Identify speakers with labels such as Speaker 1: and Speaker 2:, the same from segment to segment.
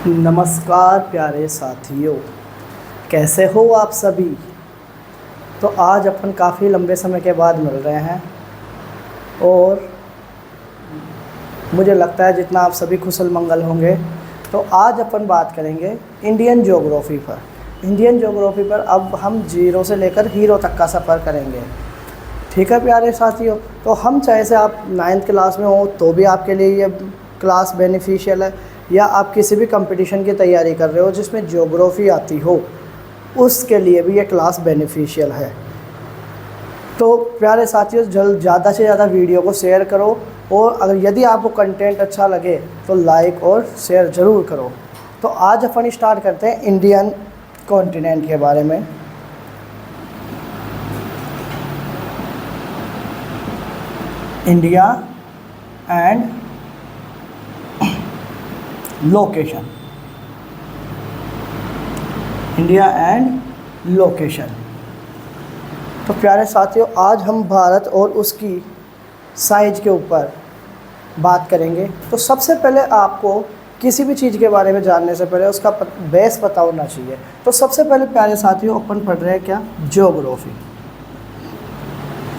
Speaker 1: नमस्कार प्यारे साथियों, कैसे हो आप सभी। तो आज अपन काफ़ी लंबे समय के बाद मिल रहे हैं और मुझे लगता है जितना आप सभी कुशल मंगल होंगे। तो आज अपन बात करेंगे इंडियन ज्योग्राफी पर। इंडियन ज्योग्राफी पर अब हम जीरो से लेकर हीरो तक का सफ़र करेंगे। ठीक है प्यारे साथियों, तो हम चाहे से आप 9th क्लास में हो तो भी आपके लिए ये क्लास बेनिफिशियल है, या आप किसी भी कंपटीशन की तैयारी कर रहे हो जिसमें ज्योग्राफी आती हो उसके लिए भी ये क्लास बेनिफिशियल है। तो प्यारे साथियों, ज़्यादा से ज़्यादा वीडियो को शेयर करो, और अगर यदि आपको कंटेंट अच्छा लगे तो लाइक और शेयर ज़रूर करो। तो आज अपन स्टार्ट करते हैं इंडियन कॉन्टिनेंट के बारे में। India and location. India and location. तो प्यारे साथियों, आज हम भारत और उसकी साइज़ के ऊपर बात करेंगे। तो सबसे पहले आपको किसी भी चीज़ के बारे में जानने से पहले उसका बेस पता होना चाहिए। तो सबसे पहले प्यारे साथियों अपन पढ़ रहे हैं क्या, ज्योग्राफी।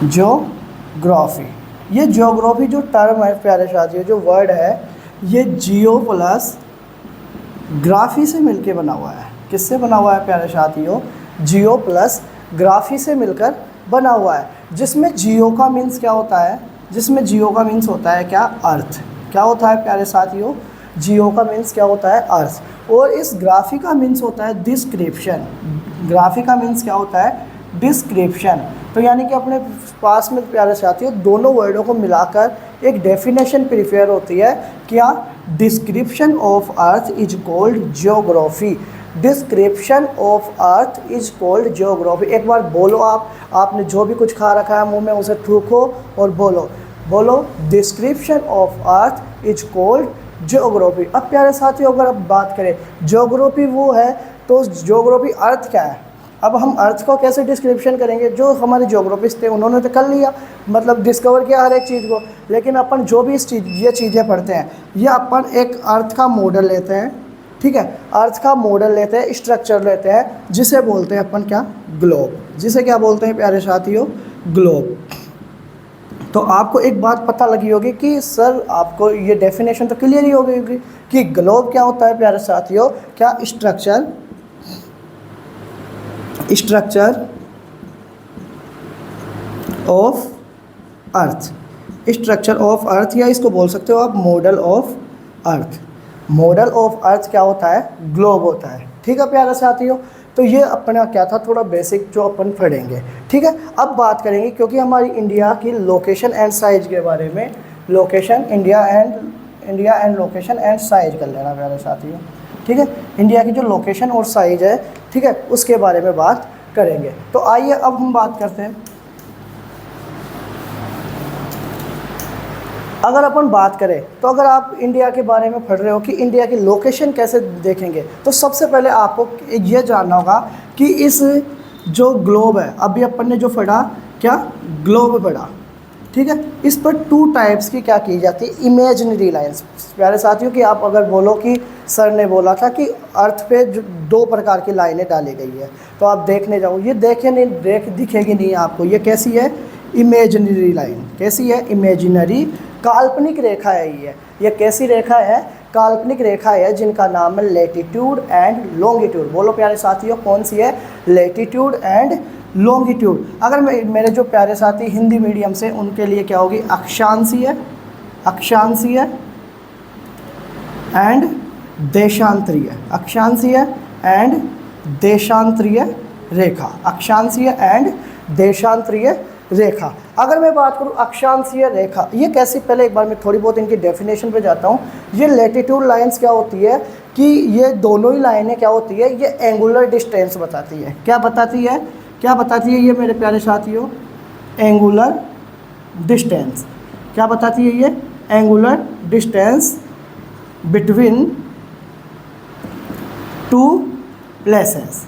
Speaker 1: ज्योग्राफी, ये ज्योग्राफी जो टर्म है प्यारे साथियों, जो वर्ड है, ये जियो प्लस ग्राफी से मिलके बना हुआ है। किससे बना हुआ है प्यारे साथियों? जियो प्लस ग्राफी से मिलकर बना हुआ है। जिसमें जियो का मीन्स क्या होता है? जिसमें जियो का मीन्स होता है क्या? अर्थ। क्या होता है प्यारे साथियों? जियो का मीन्स क्या होता है? अर्थ। और इस ग्राफी का मीन्स होता है डिस्क्रिप्शन। ग्राफी का मीन्स क्या होता है? डिस्क्रिप्शन। तो यानी कि अपने पास में प्यारे साथियों दोनों वर्डों को मिलाकर एक डेफिनेशन प्रिपेयर होती है। क्या? Description of earth is called geography. Description of earth is called geography. एक बार बोलो आपने जो भी कुछ खा रखा है मुंह में उसे थूको और बोलो description of earth is called geography. अब प्यारे साथियों, अगर अब बात करें ज्योग्राफी वो है, तो ज्योग्राफी अर्थ क्या है? अब हम अर्थ को कैसे डिस्क्रिप्शन करेंगे? जो हमारे ज्योग्राफिस्ट थे उन्होंने तो कर लिया, मतलब डिस्कवर किया हर एक चीज़ को। लेकिन अपन जो भी ये चीज़ें पढ़ते हैं, ये अपन एक अर्थ का मॉडल लेते हैं। ठीक है, अर्थ का मॉडल लेते हैं, स्ट्रक्चर लेते हैं, जिसे बोलते हैं अपन क्या? ग्लोब। जिसे क्या बोलते हैं प्यारे साथियों? ग्लोब। तो आपको एक बात पता लगी होगी कि सर आपको ये डेफिनेशन तो क्लियर ही हो गई होगी कि ग्लोब क्या होता है प्यारे साथियों? क्या? Structure of earth. Structure of earth, या इसको बोल सकते हो आप model of earth. Model of earth क्या होता है? ग्लोब होता है। ठीक है प्यारे साथियों, तो ये अपना क्या था, थोड़ा बेसिक जो अपन पढ़ेंगे। ठीक है, अब बात करेंगे क्योंकि हमारी इंडिया की लोकेशन एंड साइज के बारे में। Location, India and location and size कर लेना प्यारे साथियों। ठीक है, इंडिया की जो लोकेशन और साइज है, ठीक है, उसके बारे में बात करेंगे। तो आइए अब हम बात करते हैं। अगर अपन बात करें तो अगर आप इंडिया के बारे में पढ़ रहे हो कि इंडिया की लोकेशन कैसे देखेंगे, तो सबसे पहले आपको ये जानना होगा कि इस जो ग्लोब है, अभी अपन ने जो पढ़ा क्या? ग्लोब पढ़ा। ठीक है, इस पर 2 टाइप्स की क्या की जाती है? Imaginary lines. प्यारे साथियों कि आप अगर बोलो कि सर ने बोला था कि अर्थ पे 2 प्रकार की लाइनें डाली गई है, तो आप देखने जाओ, ये दिखेगी नहीं आपको। ये कैसी है? Imaginary line. कैसी है? इमेजिनरी, काल्पनिक रेखा है ये कैसी रेखा है? काल्पनिक रेखा है, जिनका नाम है लैटिट्यूड एंड लॉन्गिट्यूड। बोलो प्यारे साथियों, कौन सी है? Latitude and longitude. अगर मेरे जो प्यारे साथी हिंदी मीडियम से, उनके लिए क्या होगी? अक्षांशीय एंड देशांतरीय। अक्षांशीय एंड देशांतरीय रेखा। अक्षांशीय एंड देशांतरीय रेखा। अगर मैं बात करूं अक्षांशीय रेखा, ये कैसी? पहले एक बार मैं थोड़ी बहुत इनकी डेफिनेशन पे जाता हूं। ये लैटिट्यूड लाइंस क्या होती है कि ये दोनों ही लाइनें क्या होती है? ये एंगुलर डिस्टेंस बताती है। क्या बताती है? ये मेरे प्यारे साथियों? Angular distance. क्या बताती है ये? Angular distance between 2 places.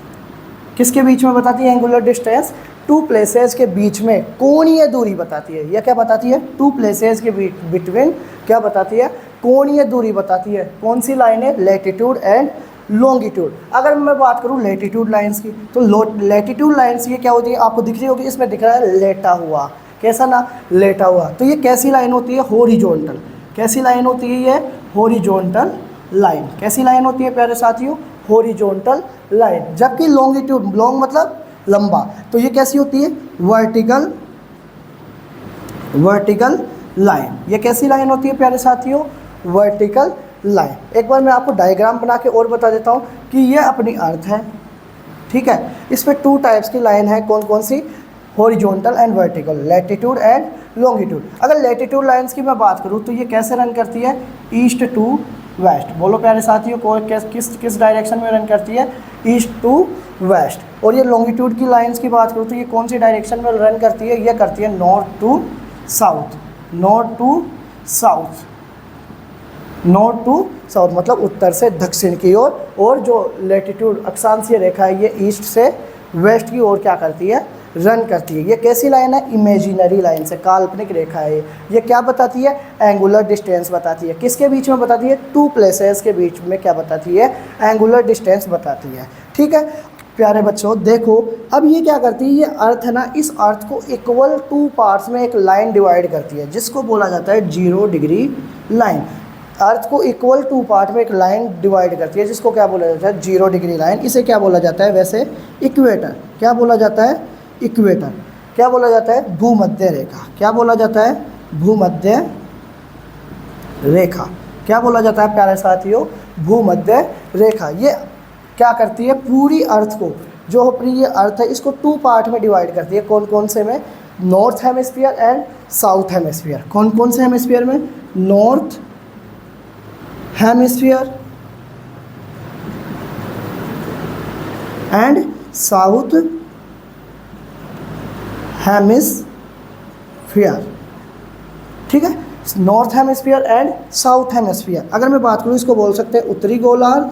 Speaker 1: किसके बीच में बताती है एंगुलर डिस्टेंस? 2 प्लेसेस के बीच में कोणीय दूरी बताती है। यह क्या बताती है? 2 प्लेसेस के बिटवीन क्या बताती है? कोणीय दूरी बताती है। कौन सी लाइन है? Latitude and longitude. अगर मैं बात करूँ लैटिट्यूड लाइंस की, तो लैटिट्यूड लाइंस ये क्या होती है? आपको दिख रही होगी, इसमें दिख रहा है लेटा हुआ, कैसा ना, लेटा हुआ। तो ये कैसी लाइन होती है? हॉरिजॉन्टल। कैसी लाइन होती है ये? Horizontal line. कैसी लाइन होती है प्यारे साथियों? Horizontal line. जबकि लॉन्गिट्यूड, लॉन्ग मतलब लंबा, तो ये कैसी होती है? Vertical, vertical line. ये कैसी लाइन होती है प्यारे साथियों? Vertical line. एक बार मैं आपको डायग्राम बना के और बता देता हूँ कि ये अपनी अर्थ है, ठीक है। इस पे 2 टाइप्स की लाइन है, कौन कौन सी? Horizontal and vertical, latitude and longitude. अगर लैटिट्यूड लाइंस की मैं बात करूँ तो ये कैसे रन करती है? East to west. बोलो प्यारे साथियों, को किस डायरेक्शन में रन करती है? East to west. और ये लॉन्गिट्यूड की लाइंस की बात करूँ तो ये कौन सी डायरेक्शन में रन करती है? ये करती है north to south, north to south, north to south मतलब उत्तर से दक्षिण की ओर। और जो लैटिट्यूड अक्षांशीय रेखा है ये ईस्ट से वेस्ट की ओर क्या करती है? रन करती है। ये कैसी लाइन है? इमेजिनरी लाइन से, काल्पनिक रेखा है ये क्या बताती है? एंगुलर डिस्टेंस बताती है। किसके बीच में बताती है? 2 प्लेसेस के बीच में क्या बताती है? एंगुलर डिस्टेंस बताती है, ठीक है। प्यारे बच्चों देखो, अब ये क्या करती है? ये अर्थ है ना, इस अर्थ को इक्वल 2 पार्ट्स में एक लाइन डिवाइड करती है, जिसको बोला जाता है 0 डिग्री लाइन। अर्थ को इक्वल 2 पार्ट में एक लाइन डिवाइड करती है, जिसको क्या बोला जाता है? 0 डिग्री लाइन। इसे क्या बोला जाता है वैसे? इक्वेटर। क्या बोला जाता है? इक्वेटर। क्या बोला जाता है? भूमध्य रेखा। क्या बोला जाता है? भूमध्य रेखा। क्या बोला जाता है प्यारे साथियों? भूमध्य रेखा। ये क्या करती है? पूरी अर्थ को, जो अपनी ये अर्थ है इसको 2 पार्ट में डिवाइड करती है। कौन कौन से में? North hemisphere and south hemisphere. कौन कौन से हेमिस्फीयर में? North hemisphere and south hemisphere, ठीक है। North hemisphere and south hemisphere. अगर मैं बात करूँ इसको बोल सकते हैं उत्तरी गोलार्ध,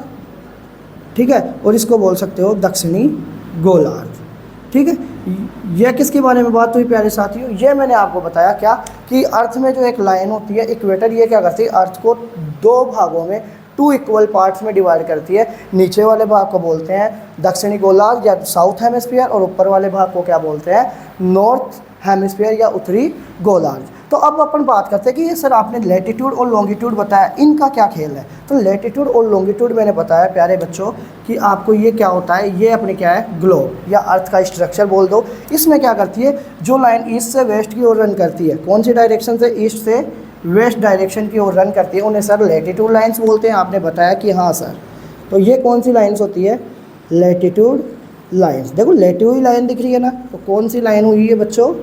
Speaker 1: ठीक है, और इसको बोल सकते हो दक्षिणी गोलार्ध, ठीक है। यह किसके बारे में बात हुई प्यारे साथियों? ये मैंने आपको बताया क्या कि अर्थ में जो एक लाइन होती है इक्वेटर, ये क्या करती है? अर्थ को 2 भागों में, 2 इक्वल पार्ट्स में डिवाइड करती है। नीचे वाले भाग को बोलते हैं दक्षिणी गोलार्ध या साउथ हेमिस्फीयर, और ऊपर वाले भाग को क्या बोलते हैं? नॉर्थ हेमिस्फीयर या उत्तरी गोलार्ध। तो अब अपन बात करते हैं कि ये सर आपने लैटिट्यूड और लॉन्गिट्यूड बताया, इनका क्या खेल है? तो लैटिट्यूड और लॉन्गिट्यूड मैंने बताया प्यारे बच्चों कि आपको ये क्या होता है? ये अपने क्या है? ग्लोब या अर्थ का स्ट्रक्चर बोल दो। इसमें क्या करती है? जो लाइन ईस्ट से वेस्ट की ओर रन करती है, कौन सी डायरेक्शन से? ईस्ट से वेस्ट डायरेक्शन की ओर रन करती है, उन्हें सर लैटिट्यूड लाइन्स बोलते हैं। आपने बताया कि हाँ सर। तो ये कौन सी लाइन्स होती है? Latitude lines. देखो लैटिट्यूड लाइन दिख रही है ना, तो कौन सी लाइन हुई है बच्चों?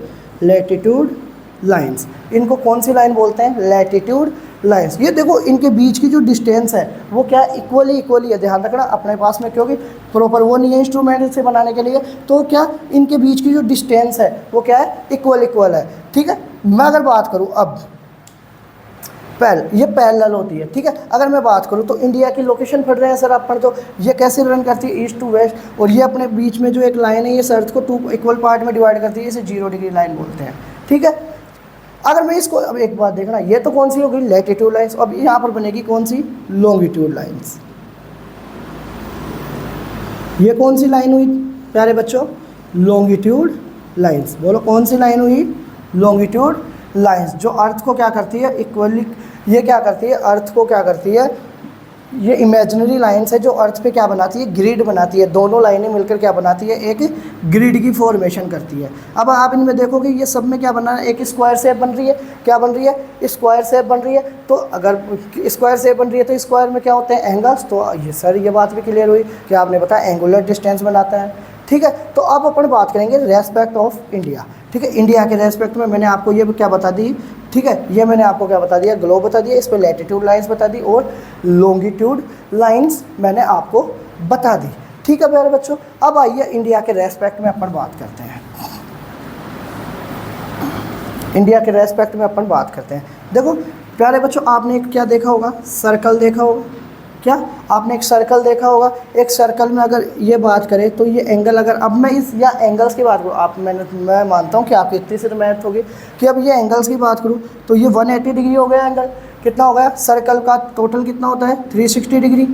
Speaker 1: Latitude lines. इनको कौन सी लाइन बोलते हैं? Latitude lines. ये देखो इनके बीच की जो डिस्टेंस है वो क्या है? इक्वली है। ध्यान रखना अपने पास में, क्योंकि प्रॉपर वो नहीं है इंस्ट्रूमेंट से बनाने के लिए, तो क्या इनके बीच की जो डिस्टेंस है वो क्या है? इक्वल है, ठीक है। मैं अगर बात करूँ अब ये पैरेलल होती है, ठीक है। अगर मैं बात करूँ तो इंडिया की लोकेशन पढ़ रहे हैं सर अपन, तो ये कैसे रन करती है? East to west. और ये अपने बीच में जो एक लाइन है ये अर्थ को 2 इक्वल पार्ट में डिवाइड करती है, इसे 0 डिग्री लाइन बोलते हैं, ठीक है। अगर मैं इसको, अब एक बात देखना, ये तो कौन सी होगी? Latitude lines. अब यहाँ पर बनेगी कौन सी? Longitude lines. ये कौन सी लाइन हुई प्यारे बच्चों? Longitude lines. बोलो कौन सी लाइन हुई? Longitude lines. जो अर्थ को क्या करती है? इक्वली, ये क्या करती है? अर्थ को क्या करती है? ये इमेजिनरी लाइंस है जो अर्थ पे क्या बनाती है? ग्रिड बनाती है। दोनों लाइनें मिलकर क्या बनाती है? एक ग्रिड की फॉर्मेशन करती है। अब आप इनमें देखोगे ये सब में क्या बना है? एक स्क्वायर शेप बन रही है। क्या बन रही है? स्क्वायर शेप बन रही है। तो अगर स्क्वायर शेप बन रही है तो स्क्वायर में क्या होते हैं? एंगल्स। तो ये सर ये बात भी क्लियर हुई कि आपने बताया एंगुलर डिस्टेंस बनाता है, ठीक है। तो अब अपन बात करेंगे रेस्पेक्ट ऑफ इंडिया, ठीक है। इंडिया के रेस्पेक्ट में मैंने आपको ये क्या बता दी, ठीक है। ये मैंने आपको क्या बता दिया? ग्लोब बता दिया, इस पर लैटिट्यूड लाइंस बता दी और लॉन्गिट्यूड लाइंस मैंने आपको बता दी, ठीक है प्यारे बच्चों। अब आइए इंडिया के रेस्पेक्ट में अपन बात करते हैं। इंडिया के रेस्पेक्ट में अपन बात करते हैं। देखो प्यारे बच्चों, आपने एक क्या देखा होगा? सर्कल देखा होगा। क्या आपने एक सर्कल देखा होगा? एक सर्कल में अगर ये बात करें तो ये एंगल, अगर अब मैं इस या एंगल्स की बात करूँ, मैं मानता हूँ कि आपकी इतनी सी तो मैथ होगी कि अब ये एंगल्स की बात करूँ तो ये 180 डिग्री हो गया एंगल, कितना हो गया, सर्कल का टोटल कितना होता है 360 डिग्री,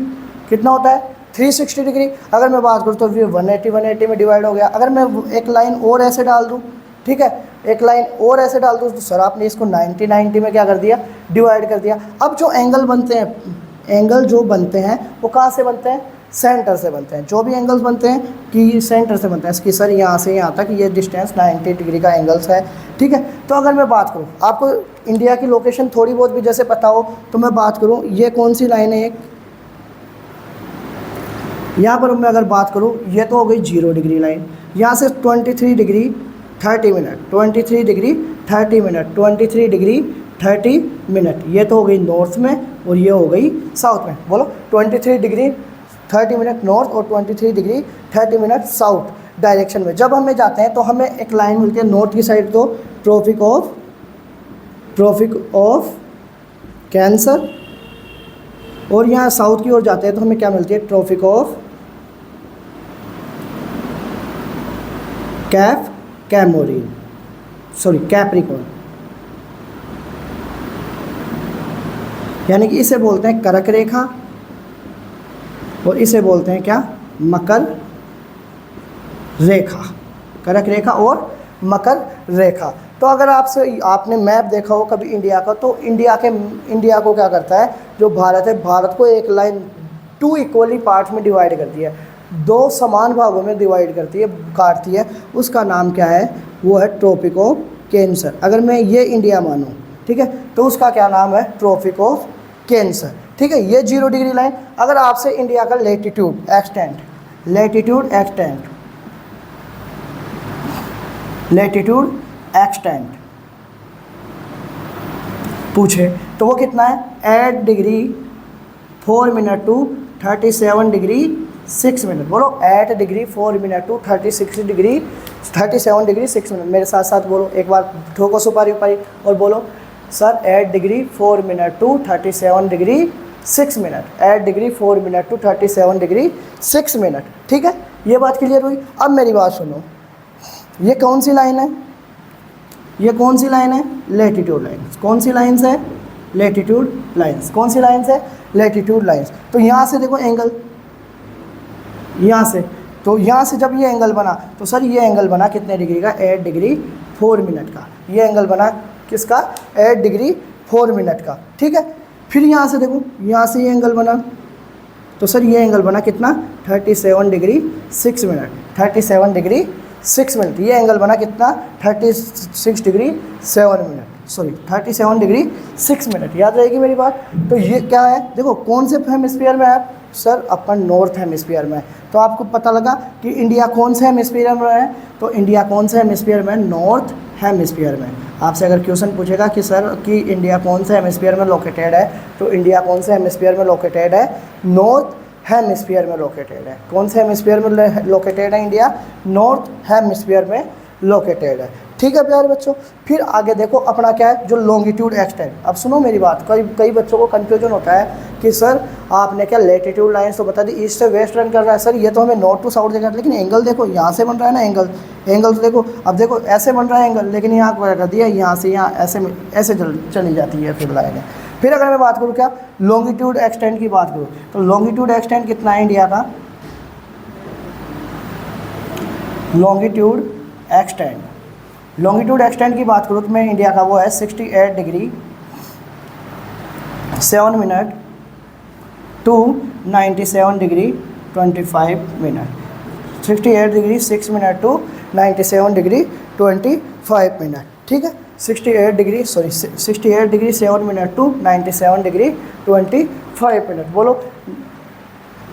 Speaker 1: कितना होता है 360 डिग्री। अगर मैं बात करूँ तो ये 180 में डिवाइड हो गया। अगर मैं एक लाइन और ऐसे डाल दूँ, ठीक है, एक लाइन और ऐसे डाल दूँ तो सर आपने इसको 90 में क्या कर दिया, डिवाइड कर दिया। अब जो एंगल बनते हैं, एंगल जो बनते हैं वो कहाँ से बनते हैं, सेंटर से बनते हैं। जो भी एंगल्स बनते हैं कि सेंटर से बनते हैं कि सर यहाँ से यहाँ तक ये डिस्टेंस 90 डिग्री का एंगल्स है, ठीक है। तो अगर मैं बात करूँ, आपको इंडिया की लोकेशन थोड़ी बहुत भी जैसे पता हो तो मैं बात करूँ, ये कौन सी लाइन है, एक यहाँ पर मैं अगर बात करूँ, ये तो हो गई 0 डिग्री लाइन। यहाँ से 23 degree 30 minute, 23 degree 30 minute, 23 degree 30 minute, ये तो हो गई नॉर्थ में और ये हो गई साउथ में। बोलो 23 डिग्री 30 मिनट नॉर्थ और 23 डिग्री 30 मिनट साउथ डायरेक्शन में। जब हमें जाते हैं तो हमें एक लाइन मिलती है नॉर्थ की साइड तो ट्रॉपिक ऑफ कैंसर, और यहाँ साउथ की ओर जाते हैं तो हमें क्या मिलती है, ट्रॉपिक ऑफ कैप्रिकॉर्न, यानी कि इसे बोलते हैं कर्क रेखा और इसे बोलते हैं क्या, मकर रेखा, कर्क रेखा और मकर रेखा। तो अगर आपने मैप देखा हो कभी इंडिया का, तो इंडिया को क्या करता है, जो भारत है, भारत को एक लाइन 2 इक्वली पार्ट में डिवाइड करती है, 2 समान भागों में डिवाइड करती है, काटती है। उसका नाम क्या है, वो है ट्रॉपिक ऑफ कैंसर। अगर मैं ये इंडिया मानूँ, ठीक है, तो उसका क्या नाम है, ट्रॉपिक ऑफ कैंसर, ठीक है। ये 0 डिग्री लाइन। अगर आपसे इंडिया का लेटीट्यूड एक्सटेंट पूछे तो वो कितना है, 8 degree 4 minute to 37 degree 6 minute. बोलो 8 degree 4 minute to 37 degree 6 minute. मेरे साथ साथ बोलो एक बार, ठोको सुपारी उपारी और बोलो sir 8 degree 4 minute to 37 degree 6 minute, 8 degree 4 minute to 37 degree 6 minute, ठीक है। ये बात क्लियर हुई। अब मेरी बात सुनो, ये कौन सी लाइन है, ये कौन सी लाइन है, लेटीट्यूड लाइन्स। कौन सी लाइन्स है, लेटीट्यूड लाइन्स। कौन सी लाइन्स है, लेटीट्यूड लाइन्स। तो यहाँ से देखो एंगल, यहाँ से, तो यहाँ से जब ये एंगल बना तो सर ये एंगल बना कितने डिग्री का, 8 डिग्री 4 मिनट का। ये एंगल बना किसका, 8 डिग्री 4 मिनट का, ठीक है। फिर यहाँ से देखो, यहाँ से ये एंगल बना तो सर ये एंगल बना कितना, 37 डिग्री 6 मिनट, 37 डिग्री 6 मिनट। ये एंगल बना कितना, 36 degree 7 minute, sorry 37 degree 6 minute. याद रहेगी मेरी बात। तो ये क्या है, देखो कौन से हेमिस्फीयर में है, सर अपन नॉर्थ हेमिस्फीयर में। तो आपको पता लगा कि इंडिया कौन से हेमिस्फीयर में है, तो इंडिया कौन से हेमिस्फीयर में, नॉर्थ हेमिस्फीयर में। आपसे अगर क्वेश्चन पूछेगा कि सर कि इंडिया कौन से हेमिस्फीयर में लोकेटेड है, तो इंडिया कौन से हेमिस्फीयर में लोकेटेड है, नॉर्थ हेमिस्फीयर में लोकेटेड है। कौन से हेमिस्फीयर में लोकेटेड है इंडिया, नॉर्थ हेमिस्फीयर में लोकेटेड है, ठीक है प्यारे बच्चों। फिर आगे देखो अपना क्या है, जो लॉन्गिट्यूड एक्सटेंड। अब सुनो मेरी बात, कई बच्चों को कन्फ्यूजन होता है कि सर आपने क्या लेटीट्यूड लाइन्स तो बता दी, ईस्ट से वेस्ट रन कर रहा है, सर ये तो हमें नॉर्थ टू साउथ देखा, लेकिन एंगल देखो यहाँ से बन रहा है ना एंगल तो देखो, अब देखो ऐसे बन रहा है एंगल, लेकिन यहाँ क्या कर दिया, यहाँ से यहाँ ऐसे चली जाती है फिर लाइन। फिर अगर मैं बात करूँ क्या, लॉन्गिट्यूड एक्सटेंड की बात करूँ, तो लॉन्गिट्यूड एक्सटेंड कितना है इंडिया का, लॉन्गिट्यूड एक्सटेंड की बात करूँ तो मैं इंडिया का वो है 68 degree 7 minute to 97 degree 25 minute, 68 degree 6 minute to 97 degree 25 minute, ठीक है। 68 degree 7 minute to 97 degree 25 minute. बोलो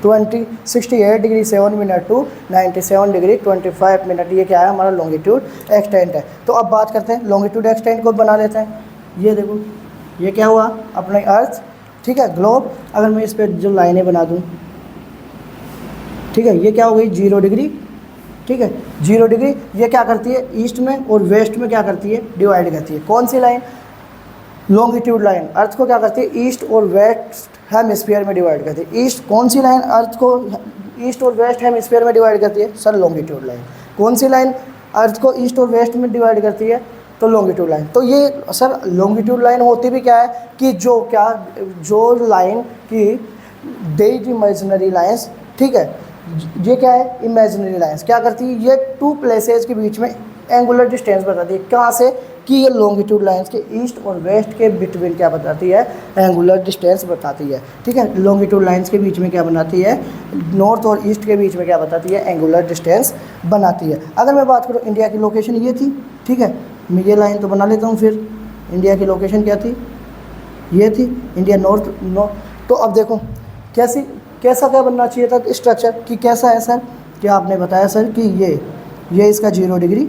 Speaker 1: 68 degree 7 minute to 97 degree 25 minute, ये क्या है, हमारा लॉन्गिट्यूड एक्सटेंट है। तो अब बात करते हैं लॉन्गिट्यूड एक्सटेंट को बना लेते हैं। ये देखो ये क्या हुआ, अपने अर्थ, ठीक है, ग्लोब। अगर मैं इस पर जो लाइनें बना दूँ, ठीक है, ये क्या हो गई 0 डिग्री, ठीक है, 0 डिग्री। ये क्या करती है, ईस्ट में और वेस्ट में क्या करती है, डिवाइड करती है। कौन सी लाइन, लॉन्गिट्यूड लाइन अर्थ को क्या करती है, ईस्ट और वेस्ट हेमिस्फीयर में डिवाइड करती है। ईस्ट कौन सी लाइन अर्थ को ईस्ट और वेस्ट हेमिस्फीयर में डिवाइड करती है, सर लॉन्गिट्यूड लाइन। कौन सी लाइन अर्थ को ईस्ट और वेस्ट में डिवाइड करती है, तो लॉन्गिट्यूड लाइन। तो ये सर लॉन्गिट्यूड लाइन होती भी क्या है कि जो लाइन की देज इमेजिनरी लाइंस, ठीक है, ये क्या है इमेजिनरी लाइंस, क्या करती है ये टू प्लेसेस के बीच में एंगुलर डिस्टेंस बताती है। कहाँ से कि ये लॉन्गिट्यूड लाइंस के ईस्ट और वेस्ट के बिटवीन क्या बताती है एंगुलर डिस्टेंस बताती है, ठीक है। लॉन्गिट्यूड लाइंस के बीच में क्या बनाती है, नॉर्थ और ईस्ट के बीच में क्या बताती है एंगुलर डिस्टेंस बनाती है। अगर मैं बात करूँ इंडिया की लोकेशन ये थी, ठीक है, मैं ये लाइन तो बना लेता हूँ। फिर इंडिया की लोकेशन क्या थी, ये थी इंडिया नॉर्थ। तो अब देखो कैसा क्या बनना चाहिए था स्ट्रक्चर कि कैसा है सर, क्या आपने बताया सर कि ये इसका 0 डिग्री,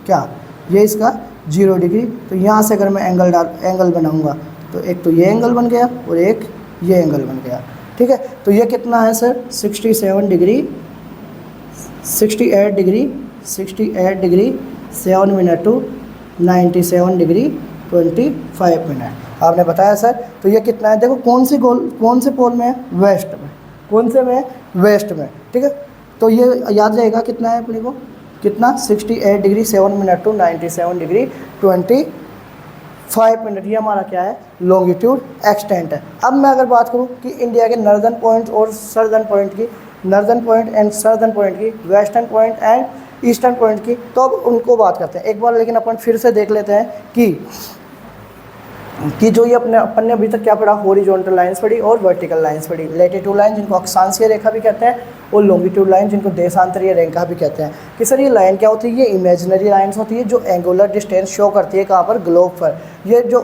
Speaker 1: क्या ये इसका 0 डिग्री। तो यहाँ से अगर मैं एंगल बनाऊँगा तो एक तो ये एंगल बन गया और एक ये एंगल बन गया, ठीक है। तो ये कितना है sir 68 degree 68 degree 7 minute to 97 degree 25 minute आपने बताया सर। तो ये कितना है, देखो कौन से पोल में है, वेस्ट में, कौन से में, वेस्ट में, ठीक है। तो ये याद रहेगा कितना है अपने को, कितना 68 degree 7 minute to 97 degree 25 minute, ये हमारा क्या है लॉन्गिट्यूड एक्सटेंट है। अब मैं अगर बात करूँ कि इंडिया के नॉर्दर्न पॉइंट और सदर्न पॉइंट की, northern point and southern point की, western point and eastern point की, तो अब उनको बात करते हैं एक बार। लेकिन अपन फिर से देख लेते हैं कि जो ये अपन ने अभी तक क्या पढ़ा, हॉरिजॉन्टल लाइंस पढ़ी और वर्टिकल लाइंस पढ़ी। लैटिट्यूड लाइन जिनको अक्षांशीय रेखा भी कहते हैं और लॉन्गिट्यूड लाइन जिनको देशांतरीय रेखा भी कहते हैं। कि सर ये लाइन क्या होती है, ये इमेजिनरी लाइंस होती है जो एंगुलर डिस्टेंस शो करती है कहाँ पर, ग्लोब पर। ये जो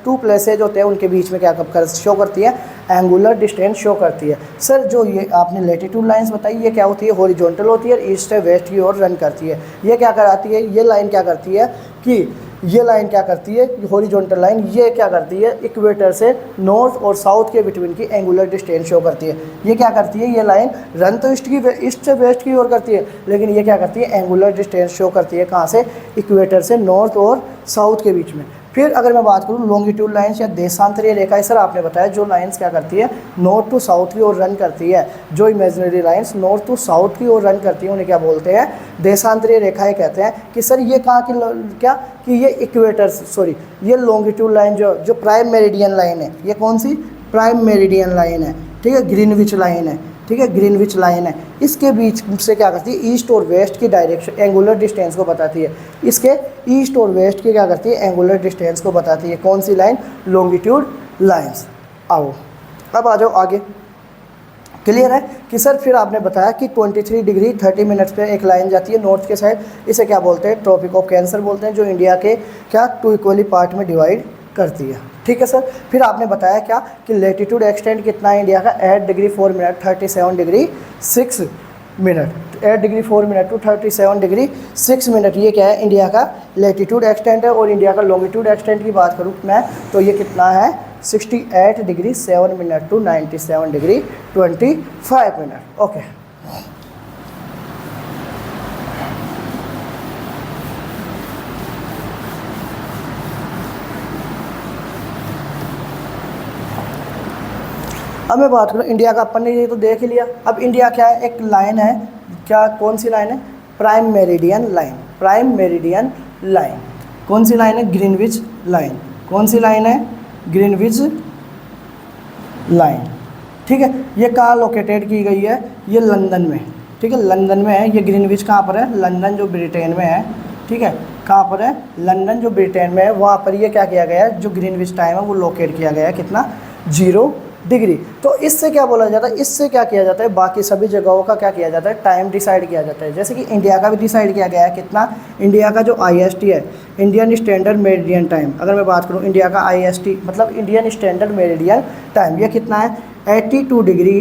Speaker 1: टू प्लेसेज होते हैं उनके बीच में क्या शो करती है, एंगुलर डिस्टेंस शो करती है। सर जो ये आपने लैटिट्यूड लाइंस बताई ये क्या होती है, हॉरिजॉन्टल होती है, ईस्ट से वेस्ट की ओर रन करती है। ये क्या कराती है, ये लाइन क्या करती है कि ये लाइन क्या करती है, हॉरिजॉन्टल लाइन ये क्या करती है, इक्वेटर से नॉर्थ और साउथ के बिटवीन की एंगुलर डिस्टेंस शो करती है। ये क्या करती है, ये लाइन रन तो ईस्ट से वेस्ट की ओर करती है, लेकिन ये क्या करती है एंगुलर डिस्टेंस शो करती है कहाँ से, इक्वेटर से नॉर्थ और साउथ के बीच में। फिर अगर मैं बात करूँ लॉन्गिट्यूड लाइंस या देशांतरीय रेखा, सर आपने बताया जो लाइंस क्या करती है नॉर्थ टू साउथ की ओर रन करती है, जो imaginary lines north to south की ओर रन करती है उन्हें क्या बोलते हैं, देशांतरीय रेखाएं कहते हैं। कि सर ये कहाँ की क्या कि ये इक्वेटर, सॉरी ये लॉन्गिट्यूड लाइन जो प्राइम मेरिडियन लाइन है, ये कौन सी प्राइम मेरिडियन लाइन है, ठीक है, ग्रीनविच लाइन है, ठीक है, ग्रीनविच लाइन है, इसके बीच से क्या करती है ईस्ट और वेस्ट की डायरेक्शन एंगुलर डिस्टेंस को बताती है। इसके ईस्ट और वेस्ट की क्या करती है एंगुलर डिस्टेंस को बताती है, कौन सी लाइन, लॉन्गिट्यूड लाइंस। आओ अब आ जाओ आगे, क्लियर है कि सर फिर आपने बताया कि 23 डिग्री 30 मिनट्स पे एक लाइन जाती है नॉर्थ के साइड, इसे क्या बोलते हैं, ट्रॉपिक ऑफ कैंसर बोलते हैं, जो इंडिया के क्या 2 इक्वली पार्ट में डिवाइड करती है, ठीक है सर। फिर आपने बताया क्या कि लैटिट्यूड एक्सटेंड कितना है इंडिया का, 8 degree 4 minute 37 degree 6 minute, 8 degree 4 minute to 37 degree 6 minute, ये क्या है इंडिया का लैटिट्यूड एक्सटेंड है। और इंडिया का लॉन्गिट्यूड एक्सटेंड की बात करूँ मैं तो ये कितना है 68 degree 7 minute to 97 degree 25 minute, okay. अब मैं बात करूँ इंडिया का, अपन ने ये तो देख ही लिया। अब इंडिया क्या है, एक लाइन है, क्या कौन सी लाइन है, prime meridian line, prime meridian line, कौन सी लाइन है, ग्रीनविच लाइन, कौन सी लाइन है, ग्रीनविच लाइन, ठीक है। ये कहाँ लोकेटेड की गई है, ये लंदन में, ठीक है, लंदन में है। ये ग्रीनविच कहाँ पर है, लंदन जो ब्रिटेन में है, ठीक है, कहाँ पर है, लंदन जो ब्रिटेन में है, वहाँ पर ये क्या किया गया है, जो ग्रीनविच टाइम है वो लोकेट किया गया है कितना, 0 डिग्री। तो इससे क्या बोला जाता है, इससे क्या किया जाता है, बाकी सभी जगहों का क्या किया जाता है, टाइम डिसाइड किया जाता है। जैसे कि इंडिया का भी डिसाइड किया गया है कितना, इंडिया का जो IST है, इंडियन स्टैंडर्ड मेरिडियन टाइम, अगर मैं बात करूँ इंडिया का IST मतलब इंडियन स्टैंडर्ड मेरिडियन टाइम, ये कितना है 82 डिग्री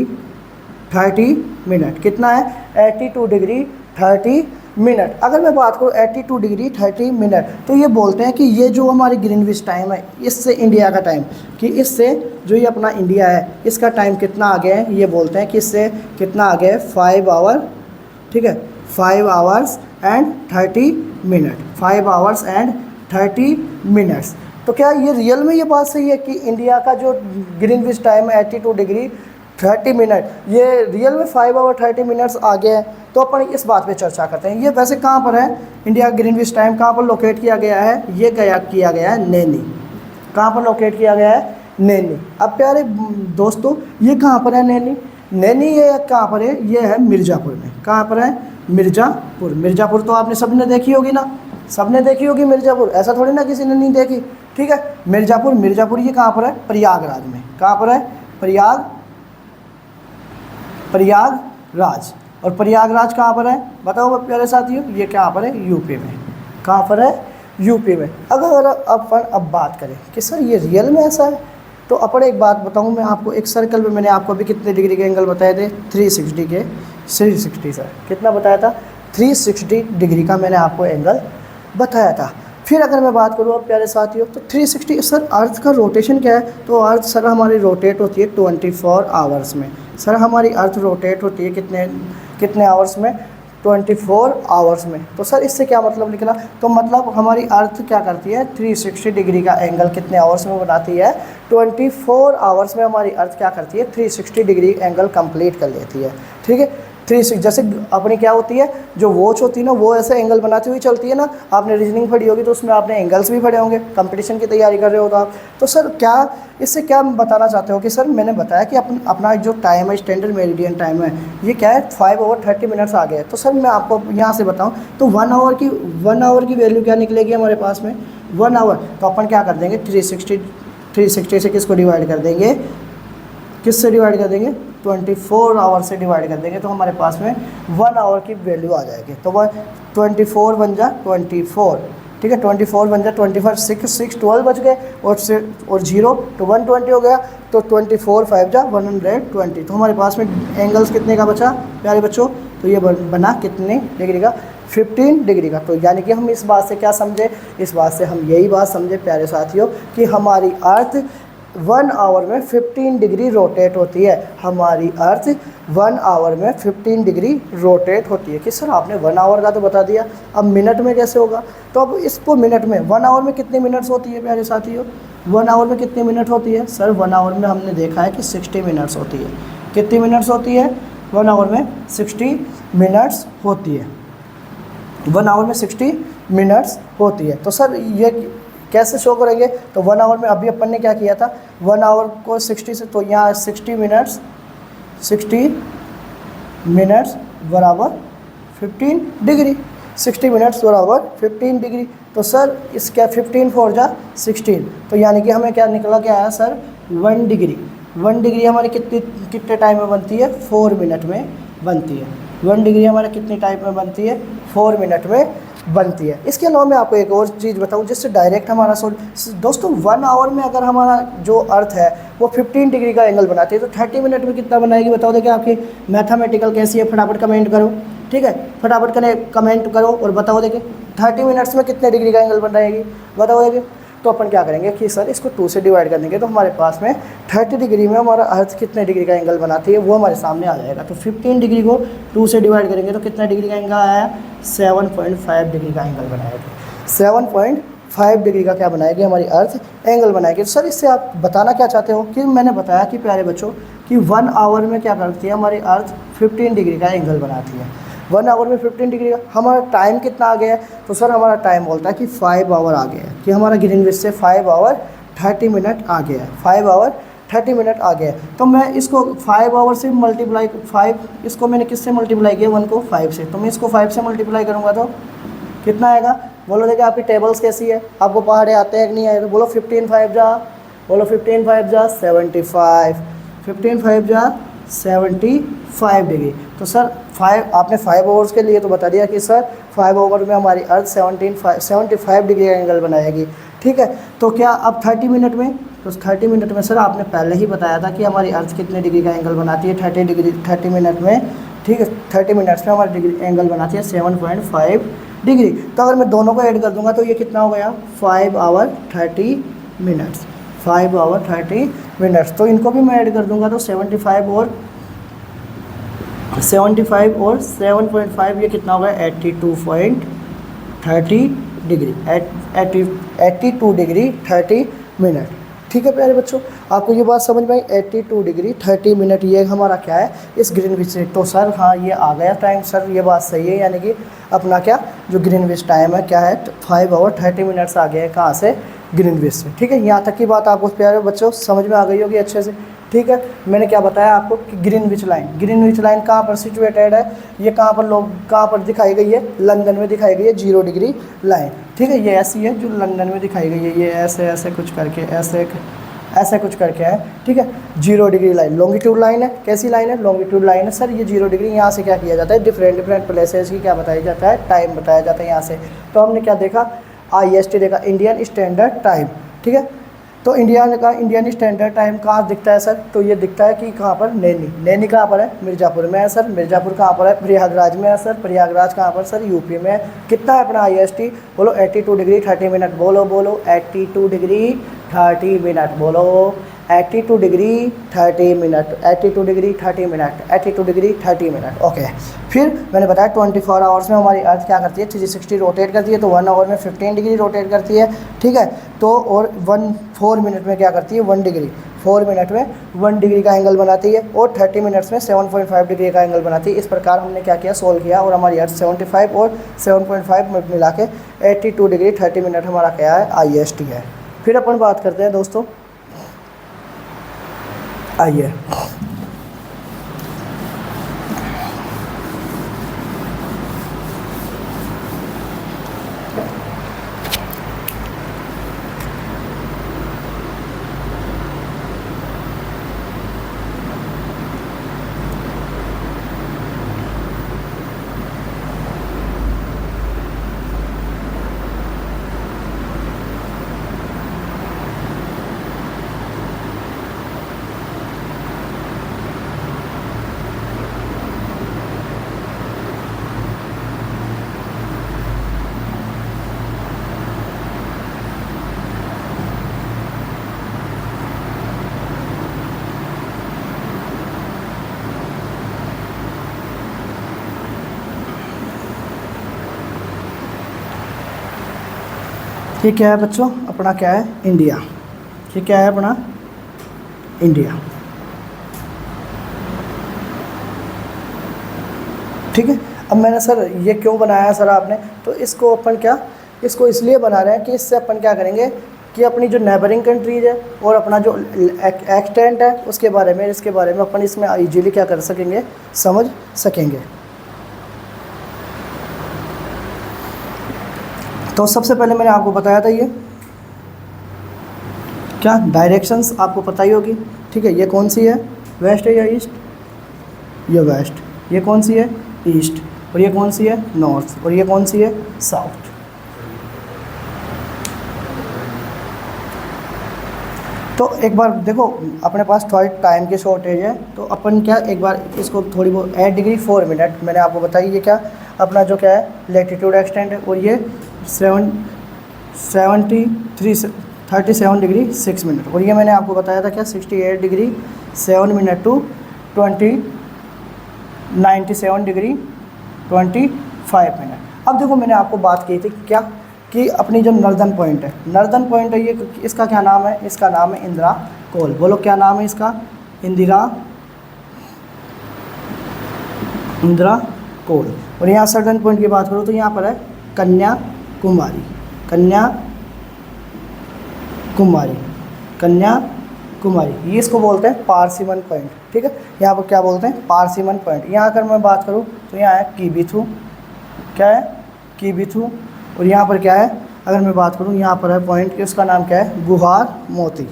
Speaker 1: 30 मिनट, कितना है 82 डिग्री 30 मिनट। अगर मैं बात करूँ 82 डिग्री 30 मिनट, तो ये बोलते हैं कि ये जो हमारी ग्रीनविच टाइम है, इससे इंडिया का टाइम, कि इससे जो ये अपना इंडिया है इसका टाइम कितना आ गया है, ये बोलते हैं कि इससे कितना आ गया है 5 आवर, ठीक है, 5 hours and 30 minute, 5 hours and 30 minutes. तो क्या ये रियल में ये बात सही है कि इंडिया का जो ग्रीनविच टाइम है 82 डिग्री 30 मिनट, ये रियल में 5 आवर 30 मिनट्स आ गया है, तो अपन इस बात पे चर्चा करते हैं। ये वैसे कहाँ पर है, इंडिया ग्रीनविच टाइम कहाँ पर लोकेट किया गया है, ये किया गया है नैनी। कहाँ पर लोकेट किया गया है, नैनी। अब प्यारे दोस्तों ये कहाँ पर है नैनी, नैनी ये कहाँ पर है, ये है मिर्ज़ापुर में। कहाँ पर है, मिर्ज़ापुर। मिर्ज़ापुर तो आपने सबने देखी होगी ना, सबने देखी होगी मिर्ज़ापुर, ऐसा थोड़ी ना किसी ने नहीं देखी, ठीक है। मिर्ज़ापुर, मिर्ज़ापुर ये कहाँ पर है, प्रयागराज में। कहाँ पर है, प्रयागराज। और प्रयागराज कहाँ पर है बताओ प्यारे साथियों, ये कहाँ पर है, यूपी में। कहाँ पर है, यूपी में। अगर अपन अब बात करें कि सर ये रियल में ऐसा है, तो अपन एक बात बताऊँ मैं आपको, एक सर्कल में मैंने आपको अभी कितने डिग्री के एंगल बताए थे, 360 सर, कितना बताया था, 360 डिग्री का मैंने आपको एंगल बताया था। फिर अगर मैं बात करूँ अब प्यारे साथियों, तो 360 सर अर्थ का रोटेशन क्या है, तो अर्थ सर हमारी रोटेट होती है 24 आवर्स में। सर हमारी अर्थ रोटेट होती है कितने आवर्स में, 24 आवर्स में। तो सर इससे क्या मतलब निकला, तो मतलब हमारी अर्थ क्या करती है, 360 डिग्री का एंगल कितने आवर्स में बनाती है, 24 आवर्स में हमारी अर्थ क्या करती है, 360 डिग्री एंगल कंप्लीट कर लेती है, ठीक है। 360 जैसे अपनी क्या होती है, जो वॉच होती है ना, वो ऐसे एंगल बनाती हुई चलती है ना। आपने रीजनिंग पढ़ी होगी तो उसमें आपने एंगल्स भी पढ़े होंगे, कंपटीशन की तैयारी कर रहे हो तो आप। तो सर क्या इससे क्या बताना चाहते हो कि सर मैंने बताया कि अपना जो टाइम है, स्टैंडर्ड मेरिडियन टाइम है, ये क्या है 5/30 आ गया है। तो सर मैं आपको यहाँ से बताऊँ तो 1 आवर की वैल्यू क्या निकलेगी हमारे पास में, 1 आवर। तो अपन क्या कर देंगे, 360 से किसको डिवाइड कर देंगे, किससे डिवाइड कर देंगे, 24 आवर से डिवाइड कर देंगे, तो हमारे पास में 1 आवर की वैल्यू आ जाएगी। तो वह 24 बन जा 24, ठीक है, 24 बन जा 24, 6 12 बच गए, और 0 तो 120 हो गया, तो 24 5 जा 120। तो हमारे पास में एंगल्स कितने का बचा प्यारे बच्चों, तो ये बना कितने डिग्री का, 15 डिग्री का। तो यानी कि हम इस बात से क्या समझे, इस बात से हम यही बात समझे प्यारे साथियों कि हमारी अर्थ 1 आवर में 15 डिग्री रोटेट होती है। हमारी अर्थ 1 आवर में 15 डिग्री रोटेट होती है। कि सर आपने 1 आवर का तो बता दिया, अब मिनट में कैसे होगा, तो अब इसको मिनट में, 1 आवर में कितने मिनट्स होती है प्यारे साथियों, 1 आवर में कितने मिनट होती है, सर 1 आवर में हमने देखा है कि 60 मिनट्स होती है। कितनी मिनट्स होती है, 1 आवर में 60 मिनट्स होती है, 1 आवर में 60 मिनट्स होती है। तो सर ये कैसे शो करेंगे, तो 1 आवर में अभी अपन ने क्या किया था, 1 आवर को 60 से, तो यहाँ 60 मिनट्स बराबर 15 डिग्री, 60 मिनट्स बराबर 15 डिग्री। तो सर इसका 15 4 जा 16, तो यानी कि हमें क्या निकला, क्या आया सर 1 डिग्री। 1 डिग्री हमारी कितने टाइम में बनती है, 4 मिनट में बनती है। 1 डिग्री हमारे कितने टाइम में बनती है, 4 मिनट में बनती है। इसके अलावा मैं आपको एक और चीज़ बताऊं जिससे डायरेक्ट हमारा दोस्तों 1 आवर में अगर हमारा जो अर्थ है वो 15 डिग्री का एंगल बनाती है, तो 30 मिनट में कितना बनाएगी बताओ। देखिए आपकी मैथमेटिकल कैसी है, फटाफट कमेंट करो, ठीक है, फटाफट कमेंट करो और बताओ। देखिए 30 मिनट्स में कितने डिग्री का एंगल बनाएगी बताओ। देखिए तो अपन क्या करेंगे कि सर इसको 2 से डिवाइड कर देंगे, तो हमारे पास में 30 डिग्री में हमारा अर्थ कितने डिग्री का एंगल बनाती है वो हमारे सामने आ जाएगा। तो 15 डिग्री को 2 से डिवाइड करेंगे तो कितना डिग्री का एंगल आया, 7.5 डिग्री का एंगल बनाएगी। 7.5 डिग्री का क्या बनाएगी, हमारी अर्थ एंगल बनाएगी। तो सर इससे आप बताना क्या चाहते हो, कि मैंने बताया कि प्यारे बच्चों कि 1 आवर में क्या करती है हमारी अर्थ 15 डिग्री का एंगल बनाती है। 1 आवर में 15 डिग्री का हमारा टाइम कितना आ गया है, तो सर हमारा टाइम बोलता है कि 5 आवर आ गया है, कि हमारा ग्रीनविच से 5 आवर 30 मिनट आ गया है, 5 आवर 30 मिनट आ गया है। तो मैं इसको 5 आवर से मल्टीप्लाई, 5 इसको मैंने किससे मल्टीप्लाई किया, 1 को 5 से, तो मैं इसको 5 से मल्टीप्लाई करूँगा तो कितना आएगा बोलो। देखिए आपकी टेबल्स कैसी है, आपको पहाड़े आते हैं कि नहीं आए, तो बोलो 15 5 जा, बोलो 15 5 जा 75, 15 5 जा 75 डिग्री। तो सर 5 आपने 5 आवर्स के लिए तो बता दिया कि सर 5 आवर में हमारी अर्थ 75 डिग्री का एंगल बनाएगी, ठीक है। तो क्या अब 30 मिनट में, तो 30 मिनट में सर आपने पहले ही बताया था कि हमारी अर्थ कितने डिग्री का एंगल बनाती है, 30 मिनट में, ठीक है, 30 मिनट्स में हमारी डिग्री एंगल बनाती है 7.5 डिग्री। तो अगर मैं दोनों को ऐड कर दूंगा तो ये कितना हो गया, 5 आवर 30 मिनट्स, 5 आवर 30 मिनट्स। तो इनको भी मैं ऐड कर दूंगा तो 75 और 7.5 ये कितना होगा, 82.30 डिग्री, 82 डिग्री 30 मिनट, ठीक है प्यारे बच्चों, आपको ये बात समझ में आई। 82 डिग्री 30 मिनट ये हमारा क्या है इस ग्रीनविच से। तो सर हाँ ये आ गया टाइम, सर ये बात सही है, यानी कि अपना क्या जो ग्रीनविच टाइम है क्या है 5 आवर 30 मिनट्स आ गया है कहाँ से, ग्रीनविच से। ठीक है, यहाँ तक की बात आपको प्यारे बच्चों समझ में आ गई होगी अच्छे से। ठीक है, मैंने क्या बताया आपको कि ग्रीनविच लाइन कहाँ पर सिचुएटेड है, ये कहाँ पर लोग कहाँ पर दिखाई गई है, लंदन में दिखाई गई है 0 डिग्री लाइन। ठीक है, ये ऐसी है जो लंदन में दिखाई गई है, ये ऐसे ऐसे कुछ करके ऐसे कुछ करके है। ठीक है, 0 डिग्री लाइन लॉन्गिट्यूड लाइन है। कैसी लाइन है, लॉन्गिट्यूड लाइन है सर। ये 0 डिग्री यहाँ से क्या किया जाता है, डिफरेंट प्लेसेस की क्या बताया जाता है, टाइम बताया जाता है यहाँ से। तो हमने क्या देखा, IST देखा, इंडियन स्टैंडर्ड टाइम। ठीक है, तो इंडियन स्टैंडर्ड टाइम कहाँ दिखता है सर, तो ये दिखता है कि कहाँ पर, नैनी कहाँ पर है, मिर्ज़ापुर में है सर। मिर्ज़ापुर कहाँ पर है, प्रयागराज में है सर। प्रयागराज कहाँ पर सर, यूपी में है। कितना है अपना IST, बोलो 82 डिग्री 30 मिनट, बोलो 82 डिग्री 30 मिनट, बोलो 82 degree 30 minute, 82 degree 30 minute, 82 degree 30 minute. Okay, फिर मैंने बताया 24 आवर्स में हमारी अर्थ क्या करती है, 360 रोटेट करती है, तो 1 आवर में 15 डिग्री रोटेट करती है। ठीक है, तो और 4 मिनट में क्या करती है, 1 डिग्री, 4 मिनट में 1 डिग्री का एंगल बनाती है, और 30 मिनट्स में 7.5 डिग्री का एंगल बनाती है। इस प्रकार हमने क्या किया, सोल्व किया, और हमारी अर्थ 75 और 7.5 मिनट मिला के 82 डिग्री 30 मिनट हमारा क्या है, IST है। फिर अपन बात करते हैं दोस्तों, आइए ये क्या है बच्चों, अपना क्या है, इंडिया। ये क्या है अपना, इंडिया। ठीक है, अब मैंने सर ये क्यों बनाया सर आपने, तो इसको अपन क्या, इसको इसलिए बना रहे हैं कि इससे अपन क्या करेंगे कि अपनी जो नेबरिंग कंट्रीज है और अपना जो एक्सटेंट है उसके बारे में, इसके बारे में अपन इसमें इजीली क्या कर सकेंगे, समझ सकेंगे। तो सबसे पहले मैंने आपको बताया था ये क्या, डायरेक्शंस आपको पता ही होगी। ठीक है, ये कौन सी है, वेस्ट है या ईस्ट, ये वेस्ट, ये कौन सी है, ईस्ट, और ये कौन सी है, नॉर्थ, और ये कौन सी है, साउथ। तो एक बार देखो, अपने पास थोड़ी टाइम की शॉर्टेज है, तो अपन क्या एक बार इसको थोड़ी बहुत 8 डिग्री 4 मिनट मैंने आपको बताई, ये क्या अपना जो क्या है लैटिट्यूड एक्सटेंट है, और ये 37 डिग्री 6 मिनट, और ये मैंने आपको बताया था क्या 68 degree 7 minute to 97 degree 25 minute. अब देखो मैंने आपको बात की थी क्या कि अपनी जो नर्दर्न पॉइंट है ये, इसका क्या नाम है, इसका नाम है इंदिरा कोल। बोलो क्या नाम है इसका, इंदिरा कोल। और यहाँ सदर्न पॉइंट की बात करूँ तो यहाँ पर है कन्याकुमारी, ये इसको बोलते हैं पारसिमन पॉइंट। ठीक है, यहाँ पर क्या बोलते हैं, पारसिमन पॉइंट। यहाँ अगर मैं बात करूँ तो यहाँ है कीबिथु, क्या है, कीबिथु। और यहाँ पर क्या है, अगर मैं बात करूँ यहाँ पर है पॉइंट कि उसका नाम क्या है, गुहार मोती।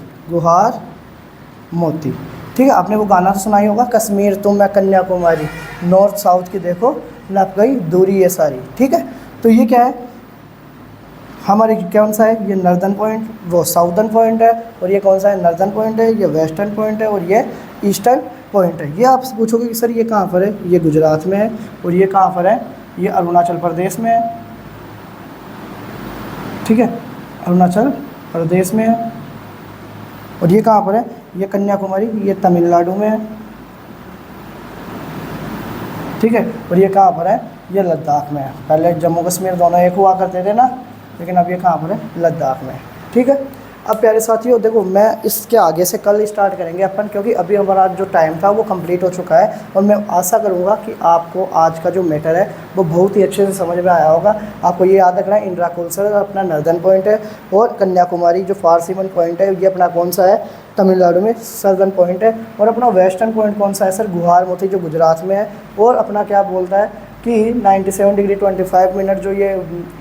Speaker 1: ठीक है, आपने वो गाना तो सुना ही होगा, कश्मीर तुम मैं कन्याकुमारी, नॉर्थ साउथ की देखो नप गई दूरी ये सारी। ठीक है, तो ये क्या है हमारे, कौन सा है, ये नर्दर्न पॉइंट, वो साउदर्न पॉइंट है, और ये कौन सा है, नर्दर्न पॉइंट है, ये वेस्टर्न पॉइंट है, और ये ईस्टर्न पॉइंट है। ये आपसे पूछोगे कि सर ये कहाँ पर है, ये गुजरात में है, और ये कहाँ पर है, ये अरुणाचल प्रदेश में है। ठीक है, अरुणाचल प्रदेश में है। और ये कहाँ पर है, ये कन्याकुमारी, ये तमिलनाडु में है। ठीक है, और ये कहाँ पर है, ये लद्दाख में है। पहले जम्मू कश्मीर दोनों एक हुआ करते थे ना, लेकिन अब ये कहाँ पर है, लद्दाख में। ठीक है, अब प्यारे साथियों देखो, मैं इसके आगे से कल स्टार्ट करेंगे अपन, क्योंकि अभी हमारा जो टाइम था वो कंप्लीट हो चुका है। और मैं आशा करूँगा कि आपको आज का जो मैटर है वो बहुत ही अच्छे से समझ में आया होगा। आपको ये याद रखना है, इंदिरा कोलसर अपना नर्दर्न पॉइंट है, और कन्याकुमारी जो फारसीवन पॉइंट है ये अपना कौन सा है, तमिलनाडु में सदर्न पॉइंट है। और अपना वेस्टर्न पॉइंट कौन सा है सर, गुहारमोती जो गुजरात में है। और अपना क्या बोलता है कि 97 डिग्री 25 मिनट जो ये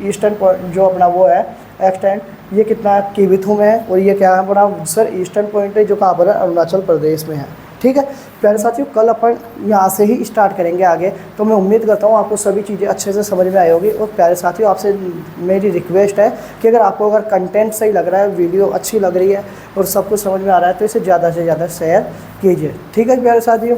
Speaker 1: ईस्टर्न पॉइंट जो अपना वो है एक्सटेंड, ये कितना किविथु में है। और ये क्या है अपना सर ईस्टर्न पॉइंट है जो कहाँ पर है, अरुणाचल प्रदेश में है। ठीक है प्यारे साथियों, कल अपन यहाँ से ही स्टार्ट करेंगे आगे। तो मैं उम्मीद करता हूँ आपको सभी चीज़ें अच्छे से समझ में आई होगी। और प्यारे साथियों, आपसे मेरी रिक्वेस्ट है कि अगर आपको अगर कंटेंट सही लग रहा है, वीडियो अच्छी लग रही है और सब कुछ समझ में आ रहा है, तो इसे ज़्यादा से ज़्यादा शेयर कीजिए। ठीक है प्यारे साथियों।